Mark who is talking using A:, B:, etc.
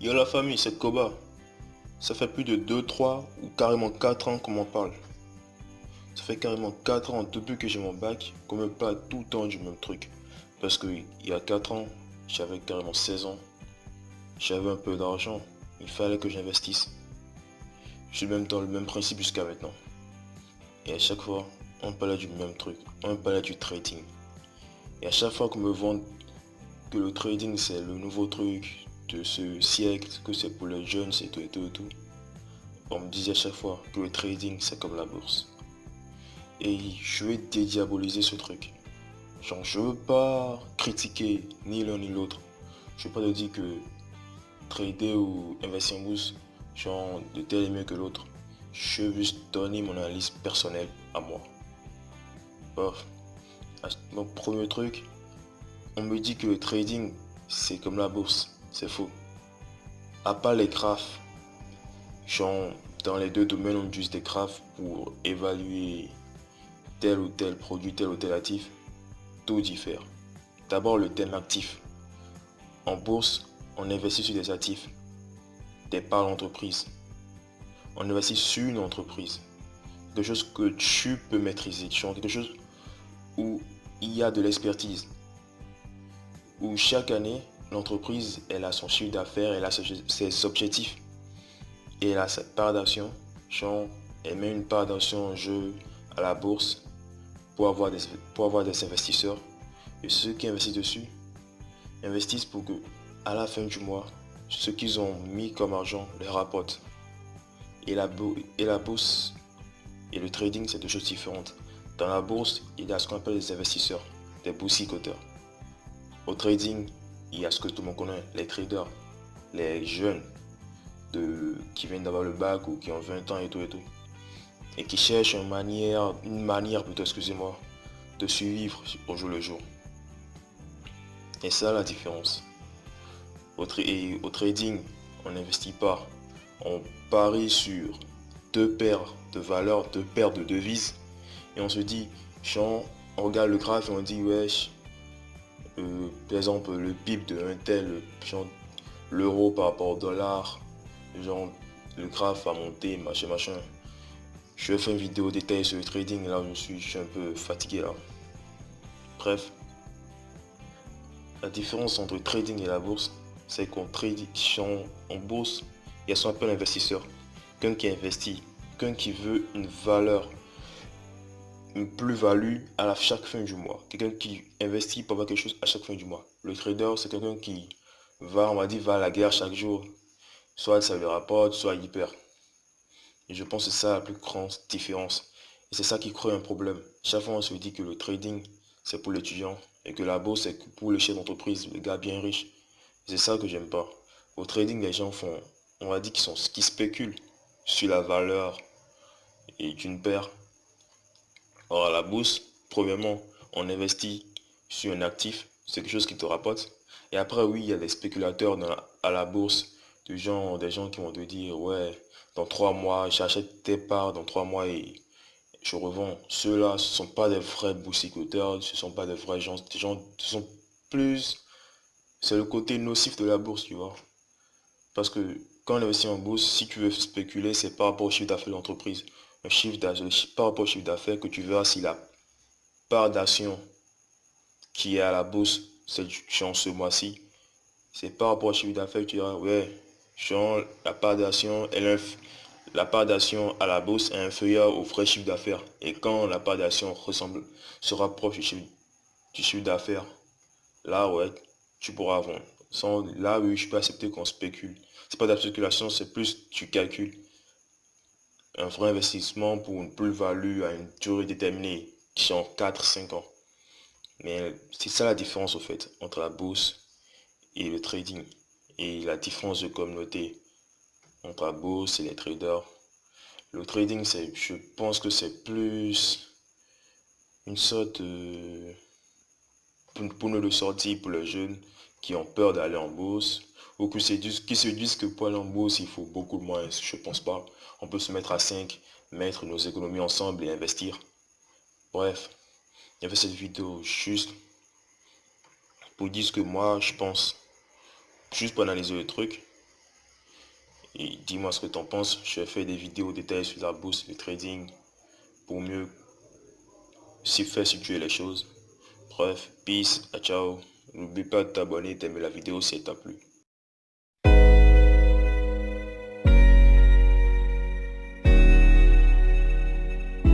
A: Yo la famille, c'est Koba. Ça fait plus de 2, 3 ou carrément 4 ans qu'on m'en parle. Ça fait carrément 4 ans depuis que j'ai mon bac qu'on me parle tout le temps du même truc. Parce que il y a 4 ans, j'avais carrément 16 ans. J'avais un peu d'argent. Il fallait que j'investisse. Je suis même dans le même principe jusqu'à maintenant. Et à chaque fois, on me parlait du même truc. On me parlait du trading. Et à chaque fois qu'on me vend que le trading c'est le nouveau truc de ce siècle, que c'est pour les jeunes, c'est tout et tout et tout. On me disait à chaque fois que le trading c'est comme la bourse. Et je vais dédiaboliser ce truc. Genre, je veux pas critiquer ni l'un ni l'autre. Je veux pas te dire que trader ou investir en bourse, genre, de tel est mieux que l'autre. Je veux juste donner mon analyse personnelle à moi. Bref, mon premier truc, on me dit que le trading c'est comme la bourse. C'est faux. À part les graphes, genre, dans les deux domaines, on utilise des graphes pour évaluer tel ou tel produit, tel ou tel actif. Tout diffère. D'abord, le thème actif. En bourse, on investit sur des actifs, des parts d'entreprise. On investit sur une entreprise. Quelque chose que tu peux maîtriser. Quelque chose où il y a de l'expertise. Où chaque année, l'entreprise, elle a son chiffre d'affaires, elle a ses objectifs. Et elle a sa part d'action. Genre, elle met une part d'action en jeu à la bourse pour avoir des investisseurs. Et ceux qui investissent dessus, investissent pour que, à la fin du mois, ce qu'ils ont mis comme argent leur rapporte. Et la bourse et le trading, c'est deux choses différentes. Dans la bourse, il y a ce qu'on appelle les investisseurs, des boursicoteurs. Au trading, il y a ce que tout le monde connaît, les traders, les jeunes qui viennent d'avoir le bac ou qui ont 20 ans et tout et tout. Et qui cherchent une manière plutôt, excusez-moi, de survivre au jour le jour. Et ça, la différence. Au trading, on n'investit pas. On parie sur deux paires de valeurs, deux paires de devises. Et on se dit, genre, on regarde le graphe et on dit, wesh, par exemple, le PIB de un tel, genre, l'euro par rapport au dollar, genre, le graphe a monté, machin, machin. Je vais faire une vidéo détaillée sur le trading, là, je suis un peu fatigué, là. Bref, la différence entre le trading et la bourse, c'est qu'en trading, en bourse, il y a ce qu'on appelle l'investisseur. Quelqu'un qui investit, quelqu'un qui veut une valeur, une plus-value à chaque fin du mois. Quelqu'un qui investit pour avoir quelque chose à chaque fin du mois. Le trader, c'est quelqu'un qui va, on va dire, va à la guerre chaque jour. Soit ça lui rapporte, soit il perd. Et je pense que c'est ça la plus grande différence. Et c'est ça qui crée un problème. Chaque fois, on se dit que le trading, c'est pour l'étudiant et que la bourse, c'est pour le chef d'entreprise, le gars bien riche. C'est ça que j'aime pas. Au trading, les gens font, on va dire qu'ils spéculent sur la valeur et d'une paire. Or, à la bourse, premièrement, on investit sur un actif, c'est quelque chose qui te rapporte. Et après, oui, il y a des spéculateurs à la bourse, des gens qui vont te dire, ouais, dans 3 mois, j'achète tes parts, dans 3 mois, et je revends. Ceux-là, ce ne sont pas des vrais boursicoteurs, ce ne sont pas des vrais gens, ce sont plus, c'est le côté nocif de la bourse, tu vois. Parce que quand on investit en bourse, si tu veux spéculer, c'est par rapport au chiffre d'affaires de l'entreprise. Un chiffre d'affaires, par rapport au chiffre d'affaires que tu verras si la part d'action qui est à la bourse, c'est genre ce mois-ci, c'est par rapport au chiffre d'affaires que tu diras, ouais, genre la part d'action à la bourse est inférieure au vrai chiffre d'affaires. Et quand la part d'action se rapproche du chiffre d'affaires, là, ouais, tu pourras vendre. Là, oui, je peux accepter qu'on spécule. C'est pas de la spéculation, c'est plus tu calcules un vrai investissement pour une plus-value à une durée déterminée, qui sont 4, 5 ans. Mais c'est ça la différence au fait entre la bourse et le trading. Et la différence de communauté entre la bourse et les traders. Le trading, je pense que c'est plus une sorte pour nous le sortir pour les jeunes qui ont peur d'aller en bourse ou qui se disent que pour aller en bourse, il faut beaucoup de moyens. Je pense pas. On peut se mettre à 5, mettre nos économies ensemble et investir. Bref, il y avait cette vidéo juste pour dire ce que moi je pense, juste pour analyser le truc. Et dis-moi ce que t'en penses. Je vais faire des vidéos détaillées sur la bourse, le trading, pour mieux s'y faire situer les choses. Bref, peace, ciao. N'oublie pas de t'abonner et d'aimer la vidéo si elle t'a plu.